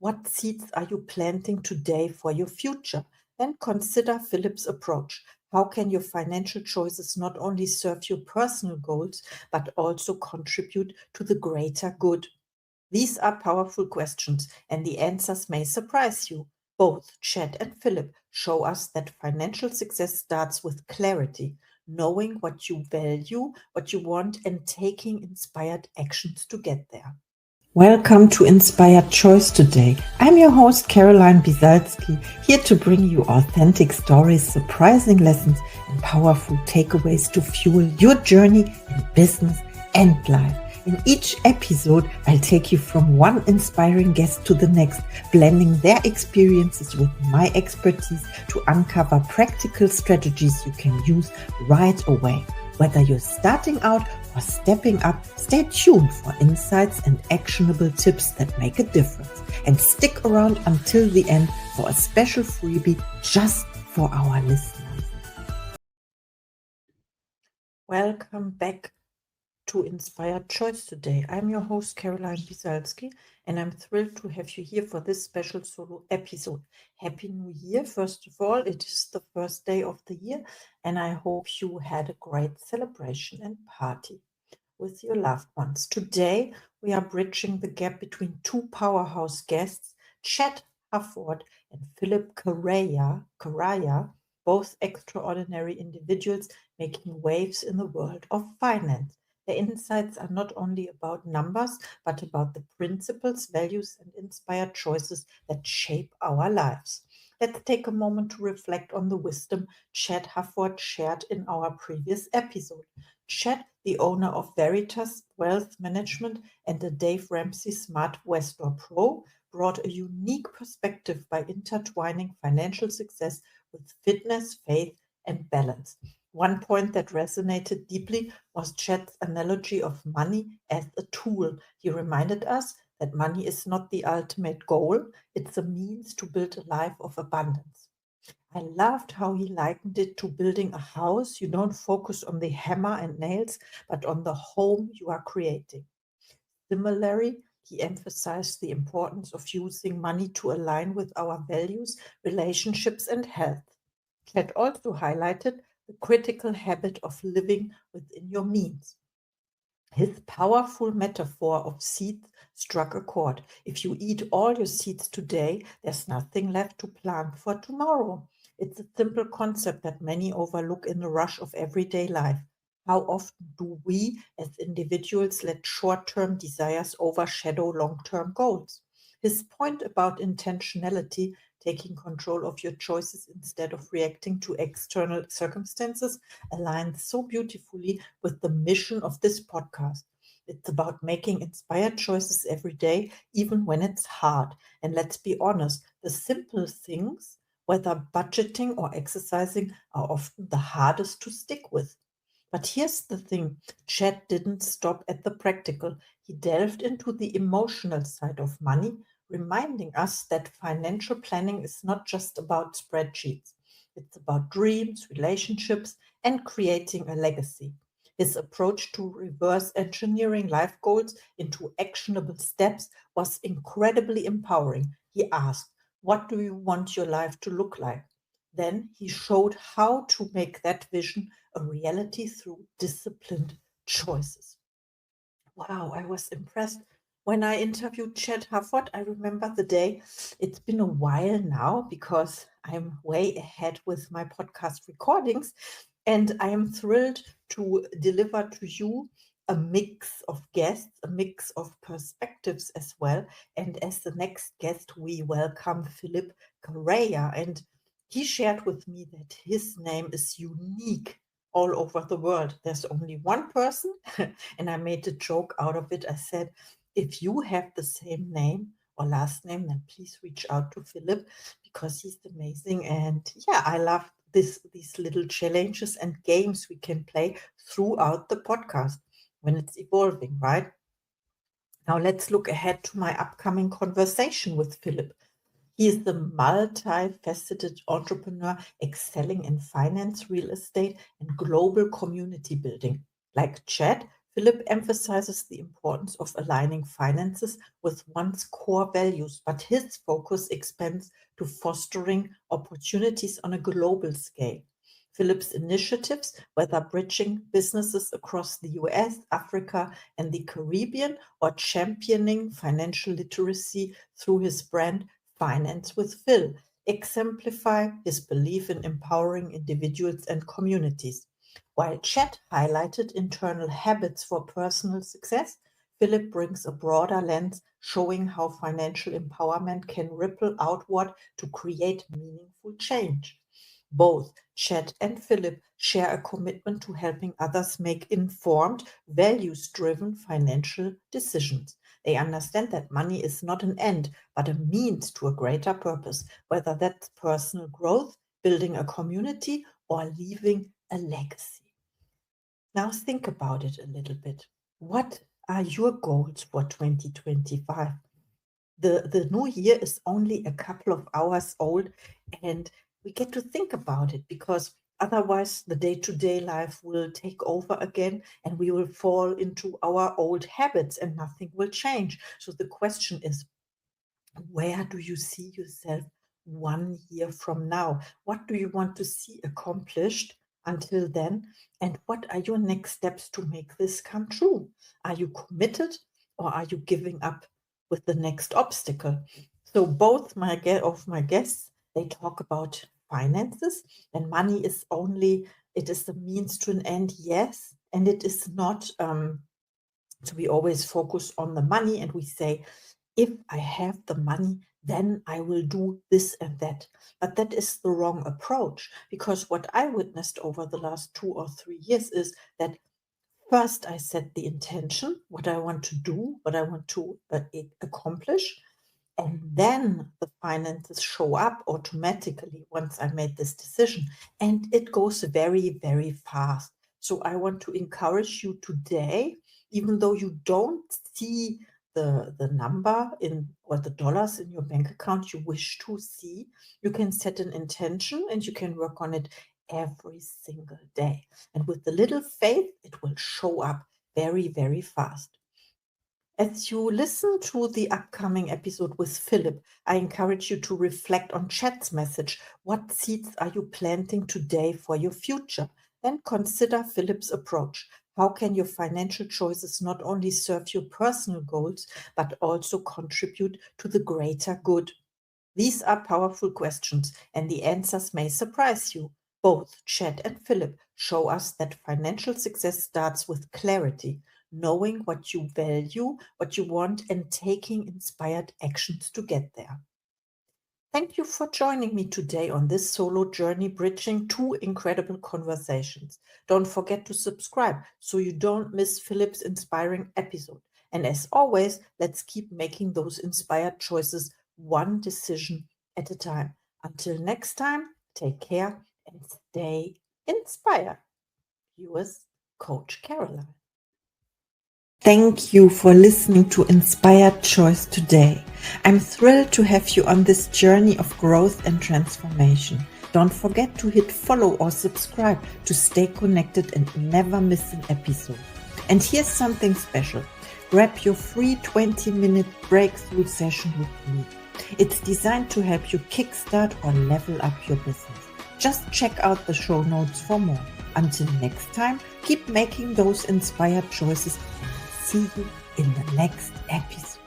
What seeds are you planting today for your future? Then consider Philip's approach. How can your financial choices not only serve your personal goals, but also contribute to the greater good? These are powerful questions, and the answers may surprise you. Both Chad and Philip show us that financial success starts with clarity, knowing what you value, what you want, and taking inspired actions to get there. Welcome to Inspired Choice today. I'm your host, Caroline Bisalski, here to bring you authentic stories, surprising lessons, and powerful takeaways to fuel your journey in business and life. In each episode, I'll take you from one inspiring guest to the next, blending their experiences with my expertise to uncover practical strategies you can use right away. Whether you're starting out or stepping up, stay tuned for insights and actionable tips that make a difference. And stick around until the end for a special freebie just for our listeners. Welcome back to Inspired Choice today. I'm your host, Caroline Bisalski, and I'm thrilled to have you here for this special solo episode. Happy New Year, first of all. It is the first day of the year, and I hope you had a great celebration and party with your loved ones. Today, we are bridging the gap between two powerhouse guests, Chad Hufford and Philip Correa, both extraordinary individuals making waves in the world of finance. The insights are not only about numbers, but about the principles, values, and inspired choices that shape our lives. Let's take a moment to reflect on the wisdom Chad Hufford shared in our previous episode. Chad, the owner of Veritas Wealth Management and the Dave Ramsey Smart Vestor Pro, brought a unique perspective by intertwining financial success with fitness, faith, and balance. One point that resonated deeply was Chad's analogy of money as a tool. He reminded us that money is not the ultimate goal, it's a means to build a life of abundance. I loved how he likened it to building a house. You don't focus on the hammer and nails, but on the home you are creating. Similarly, he emphasized the importance of using money to align with our values, relationships, and health. Chad also highlighted the critical habit of living within your means. His powerful metaphor of seeds struck a chord. If you eat all your seeds today, there's nothing left to plant for tomorrow. It's a simple concept that many overlook in the rush of everyday life. How often do we as individuals let short term desires overshadow long term goals? His point about intentionality, taking control of your choices instead of reacting to external circumstances, aligns so beautifully with the mission of this podcast. It's about making inspired choices every day, even when it's hard. And let's be honest, the simple things, whether budgeting or exercising, are often the hardest to stick with. But here's the thing, Chad didn't stop at the practical. He delved into the emotional side of money, reminding us that financial planning is not just about spreadsheets. It's about dreams, relationships, and creating a legacy. His approach to reverse engineering life goals into actionable steps was incredibly empowering. He asked, what do you want your life to look like? Then he showed how to make that vision a reality through disciplined choices. Wow, I was impressed. When I interviewed Chad Hufford, I remember the day. It's been a while now because I'm way ahead with my podcast recordings, and I am thrilled to deliver to you a mix of guests, a mix of perspectives as well. And as the next guest, we welcome Philip Correa. And he shared with me that his name is unique all over the world. There's only one person, and I made a joke out of it. I said, if you have the same name or last name, then please reach out to Philip because he's amazing. And yeah, I love these little challenges and games we can play throughout the podcast when it's evolving, right? Now let's look ahead to my upcoming conversation with Philip. He is the multifaceted entrepreneur excelling in finance, real estate, and global community building. Like Chad, Philip emphasizes the importance of aligning finances with one's core values, but his focus expands to fostering opportunities on a global scale. Philip's initiatives, whether bridging businesses across the US, Africa, and the Caribbean, or championing financial literacy through his brand Finance with Phil, exemplify his belief in empowering individuals and communities. While Chet highlighted internal habits for personal success, Philip brings a broader lens showing how financial empowerment can ripple outward to create meaningful change. Both Chet and Philip share a commitment to helping others make informed, values-driven financial decisions. They understand that money is not an end, but a means to a greater purpose, whether that's personal growth, building a community, or leaving a legacy. Now think about it a little bit. What are your goals for 2025? The new year is only a couple of hours old, and we get to think about it because otherwise the day-to-day life will take over again and we will fall into our old habits and nothing will change. So the question is, where do you see yourself 1 year from now? What do you want to see accomplished until then? And what are your next steps to make this come true? Are you committed or are you giving up with the next obstacle? So both my guests, they talk about finances, and money is it is the means to an end, yes, and it is not, so we always focus on the money and we say, if I have the money, then I will do this and that. But that is the wrong approach, because what I witnessed over the last 2 or 3 years is that first I set the intention, what I want to do, what I want to accomplish, and then the finances show up automatically once I made this decision. And it goes very, very fast. So I want to encourage you today, even though you don't see the number or the dollars in your bank account you wish to see, you can set an intention and you can work on it every single day. And with a little faith, it will show up very, very fast. As you listen to the upcoming episode with Philip, I encourage you to reflect on Chet's message. What seeds are you planting today for your future? Then consider Philip's approach. How can your financial choices not only serve your personal goals, but also contribute to the greater good? These are powerful questions, and the answers may surprise you. Both Chet and Philip show us that financial success starts with clarity, knowing what you value, what you want, and taking inspired actions to get there. Thank you for joining me today on this solo journey bridging 2 incredible conversations. Don't forget to subscribe so you don't miss Philip's inspiring episode. And as always, let's keep making those inspired choices one decision at a time. Until next time, take care and stay inspired. Yours, Coach Caroline. Thank you for listening to Inspired Choice today. I'm thrilled to have you on this journey of growth and transformation. Don't forget to hit follow or subscribe to stay connected and never miss an episode. And here's something special. Grab your free 20-minute breakthrough session with me. It's designed to help you kickstart or level up your business. Just check out the show notes for more. Until next time, keep making those inspired choices. See you in the next episode.